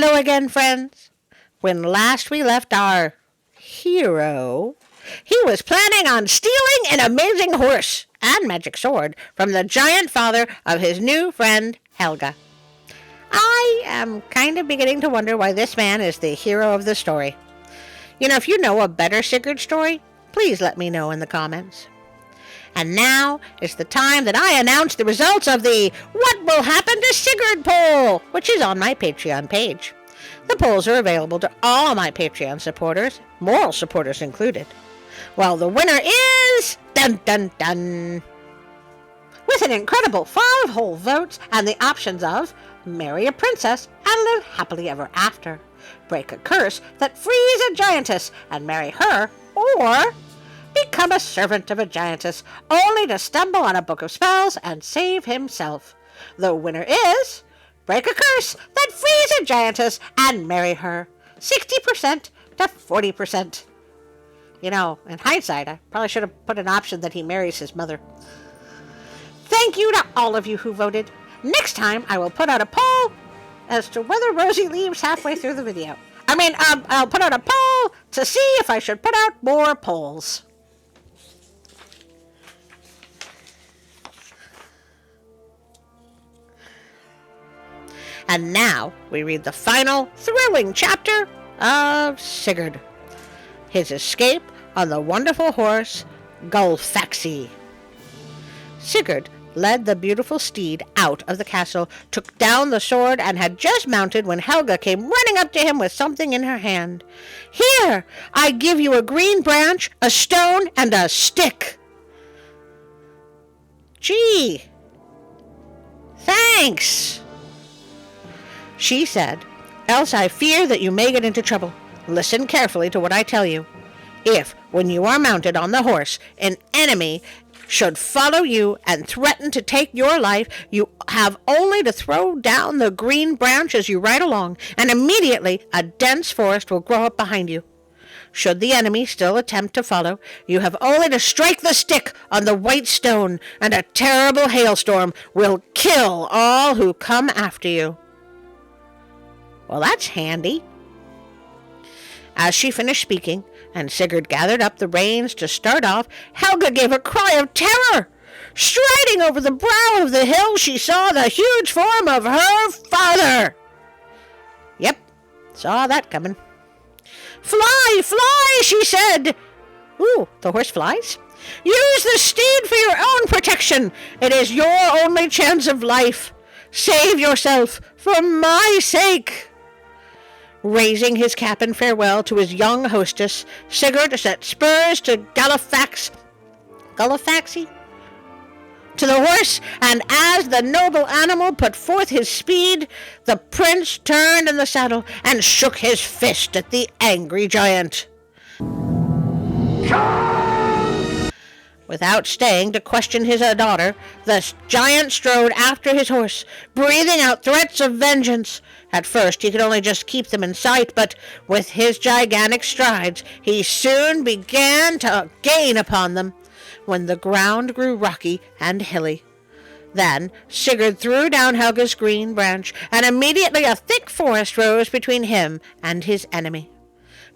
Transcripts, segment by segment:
Hello again, friends. When last we left our hero, he was planning on stealing an amazing horse and magic sword from the giant father of his new friend, Helga. I am kind of beginning to wonder why this man is the hero of the story. If you know a better Sigurd story, please let me know in the comments. And now is the time that I announce the results of the What Will Happen to Sigurd poll, which is on my Patreon page. The polls are available to all my Patreon supporters, moral supporters included. Well, the winner is... Dun dun dun! With an incredible 5 whole votes and the options of marry a princess and live happily ever after, break a curse that frees a giantess and marry her, or become a servant of a giantess, only to stumble on a book of spells and save himself. The winner is break a curse that frees a giantess and marry her. 60% to 40%. In hindsight, I probably should have put an option that he marries his mother. Thank you to all of you who voted. Next time, I will put out a poll as to whether Rosie leaves halfway through the video. I'll put out a poll to see if I should put out more polls. And now we read the final, thrilling chapter of Sigurd. His escape on the wonderful horse, Gullfaxi. Sigurd led the beautiful steed out of the castle, took down the sword, and had just mounted when Helga came running up to him with something in her hand. Here, I give you a green branch, a stone, and a stick. Gee, thanks, she said, else I fear that you may get into trouble. Listen carefully to what I tell you. If, when you are mounted on the horse, an enemy should follow you and threaten to take your life, you have only to throw down the green branch as you ride along, and immediately a dense forest will grow up behind you. Should the enemy still attempt to follow, you have only to strike the stick on the white stone, and a terrible hailstorm will kill all who come after you. Well, that's handy. As she finished speaking, and Sigurd gathered up the reins to start off, Helga gave a cry of terror. Striding over the brow of the hill, she saw the huge form of her father. Yep, saw that coming. Fly, fly, she said. Ooh, the horse flies? Use the steed for your own protection. It is your only chance of life. Save yourself for my sake. Raising his cap in farewell to his young hostess, Sigurd set spurs to Gullfaxi? To the horse, and as the noble animal put forth his speed, the prince turned in the saddle and shook his fist at the angry giant. Without staying to question his daughter, the giant strode after his horse, breathing out threats of vengeance. At first, he could only just keep them in sight, but with his gigantic strides, he soon began to gain upon them, when the ground grew rocky and hilly. Then Sigurd threw down Helga's green branch, and immediately a thick forest rose between him and his enemy.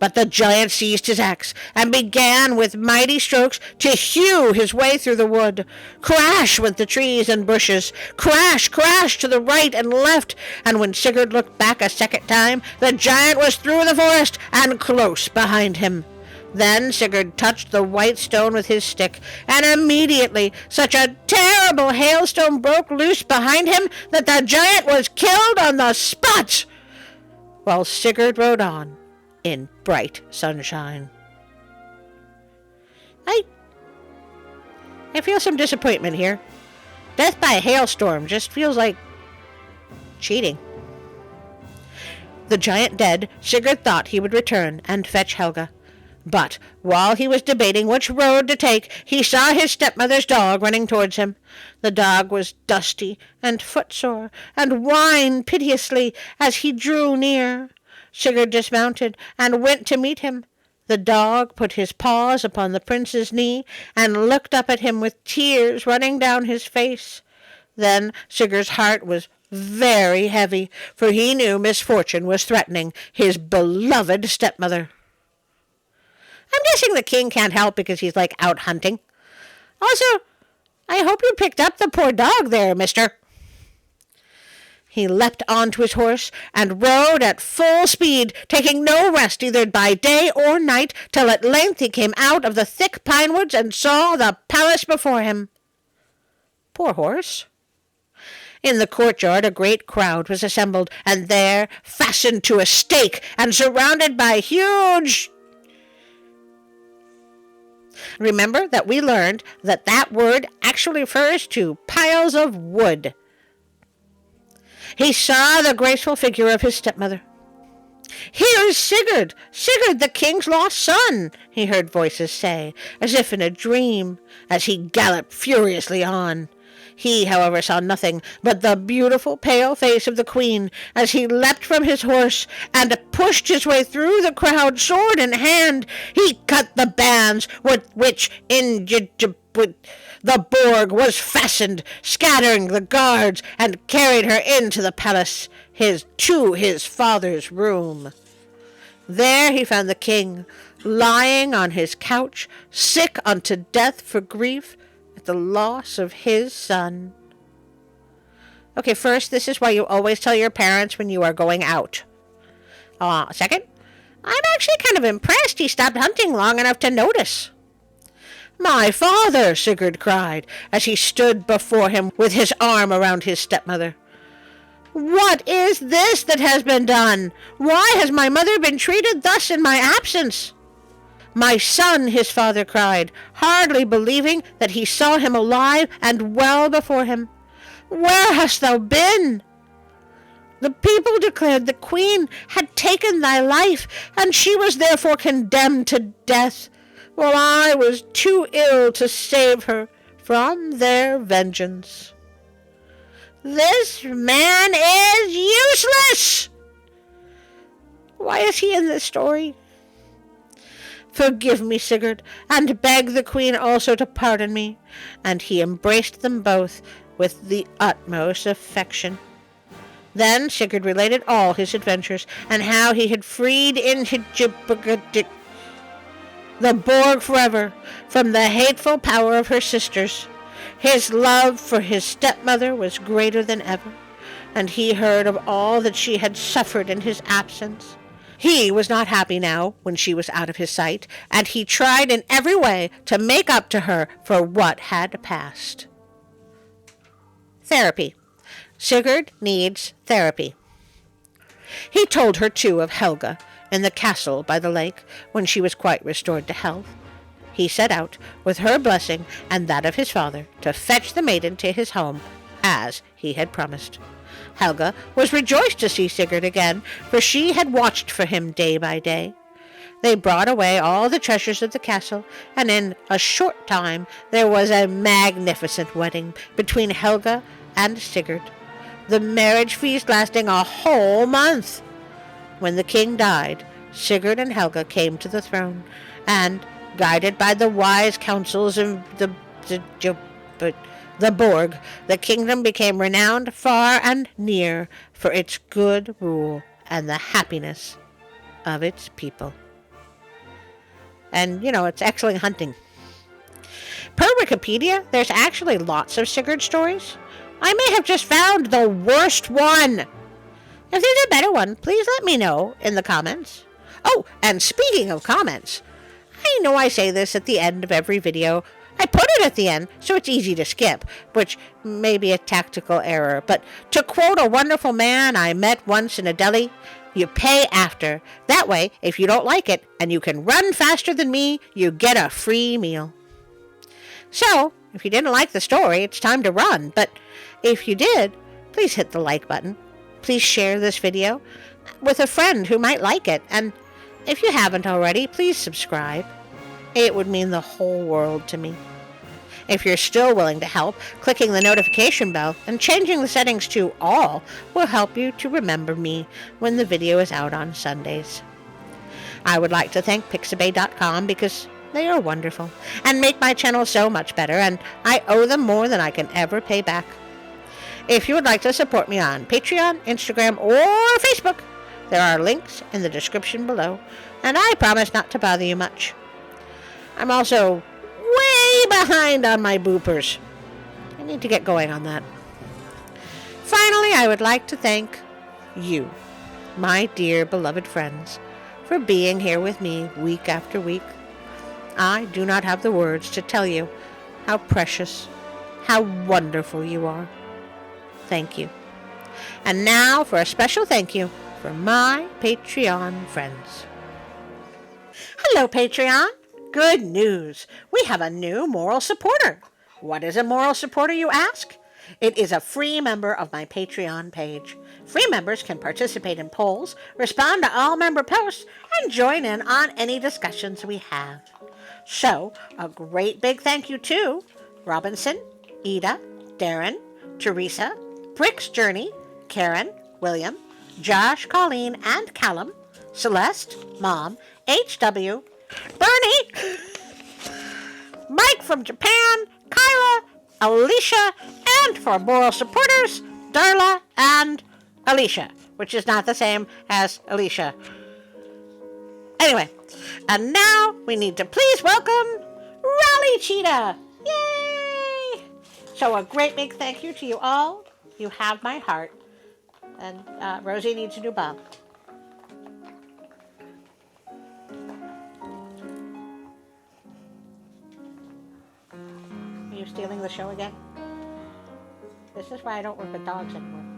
But the giant seized his axe, and began with mighty strokes to hew his way through the wood. Crash went the trees and bushes, crash, crash to the right and left, and when Sigurd looked back a second time, the giant was through the forest and close behind him. Then Sigurd touched the white stone with his stick, and immediately such a terrible hailstone broke loose behind him that the giant was killed on the spot, while Sigurd rode on in bright sunshine. I feel some disappointment here. Death by a hailstorm just feels like cheating. The giant dead, Sigurd thought he would return and fetch Helga. But while he was debating which road to take, he saw his stepmother's dog running towards him. The dog was dusty and footsore, and whined piteously as he drew near. Sigurd dismounted and went to meet him. The dog put his paws upon the prince's knee and looked up at him with tears running down his face. Then Sigurd's heart was very heavy, for he knew misfortune was threatening his beloved stepmother. I'm guessing the king can't help because he's, out hunting. Also, I hope you picked up the poor dog there, mister. He leapt onto his horse and rode at full speed, taking no rest either by day or night, till at length he came out of the thick pine woods and saw the palace before him. Poor horse. In the courtyard a great crowd was assembled, and there, fastened to a stake and surrounded by huge... Remember that we learned that word actually refers to piles of wood. He saw the graceful figure of his stepmother. "Here is Sigurd, Sigurd, the king's lost son," he heard voices say, as if in a dream, as he galloped furiously on. He, however, saw nothing but the beautiful pale face of the queen as he leapt from his horse and pushed his way through the crowd, sword in hand. He cut the bands with which the Borg was fastened, scattering the guards, and carried her into the palace, to his father's room. There he found the king, lying on his couch, sick unto death for grief at the loss of his son. Okay, first, this is why you always tell your parents when you are going out. Second, I'm actually kind of impressed he stopped hunting long enough to notice. "My father!" Sigurd cried, as he stood before him with his arm around his stepmother. "What is this that has been done? Why has my mother been treated thus in my absence?" "My son," his father cried, hardly believing that he saw him alive and well before him. "Where hast thou been?" "The people declared the queen had taken thy life, and she was therefore condemned to death, while I was too ill to save her from their vengeance." "This man is useless!" Why is he in this story? "Forgive me, Sigurd, and beg the queen also to pardon me." And he embraced them both with the utmost affection. Then Sigurd related all his adventures, and how he had freed the Borg forever from the hateful power of her sisters. His love for his stepmother was greater than ever, and he heard of all that she had suffered in his absence. He was not happy now when she was out of his sight, and he tried in every way to make up to her for what had passed. Therapy. Sigurd needs therapy. He told her, too, of Helga in the castle by the lake, when she was quite restored to health. He set out, with her blessing and that of his father, to fetch the maiden to his home, as he had promised. Helga was rejoiced to see Sigurd again, for she had watched for him day by day. They brought away all the treasures of the castle, and in a short time there was a magnificent wedding between Helga and Sigurd, the marriage feast lasting a whole month. When the king died, Sigurd and Helga came to the throne, and, guided by the wise counsels of the Borg, the kingdom became renowned far and near for its good rule and the happiness of its people. And, it's excellent hunting. Per Wikipedia, there's actually lots of Sigurd stories. I may have just found the worst one. If there's a better one, please let me know in the comments. Oh, and speaking of comments, I know I say this at the end of every video. I put it at the end so it's easy to skip, which may be a tactical error. But to quote a wonderful man I met once in a deli, you pay after. That way, if you don't like it and you can run faster than me, you get a free meal. So, if you didn't like the story, it's time to run. But if you did, please hit the like button. Please share this video with a friend who might like it. And if you haven't already, please subscribe. It would mean the whole world to me. If you're still willing to help, clicking the notification bell and changing the settings to all will help you to remember me when the video is out on Sundays. I would like to thank Pixabay.com because they are wonderful and make my channel so much better, and I owe them more than I can ever pay back. If you would like to support me on Patreon, Instagram, or Facebook, there are links in the description below, and I promise not to bother you much. I'm also way behind on my bloopers. I need to get going on that. Finally, I would like to thank you, my dear beloved friends, for being here with me week after week. I do not have the words to tell you how precious, how wonderful you are. Thank you. And now for a special thank you for my Patreon friends. Hello, Patreon. Good news. We have a new moral supporter. What is a moral supporter, you ask? It is a free member of my Patreon page. Free members can participate in polls, respond to all member posts, and join in on any discussions we have. So, a great big thank you to Robinson, Ida, Darren, Teresa, Brick's Journey, Karen, William, Josh, Colleen, and Callum, Celeste, Mom, HW, Bernie, Mike from Japan, Kyla, Alicia, and for moral supporters, Darla and Alicia, which is not the same as Alicia. Anyway, and now we need to please welcome Raleigh Cheetah. Yay! So a great big thank you to you all. You have my heart. And Rosie needs a new bob. Are you stealing the show again? This is why I don't work with dogs anymore.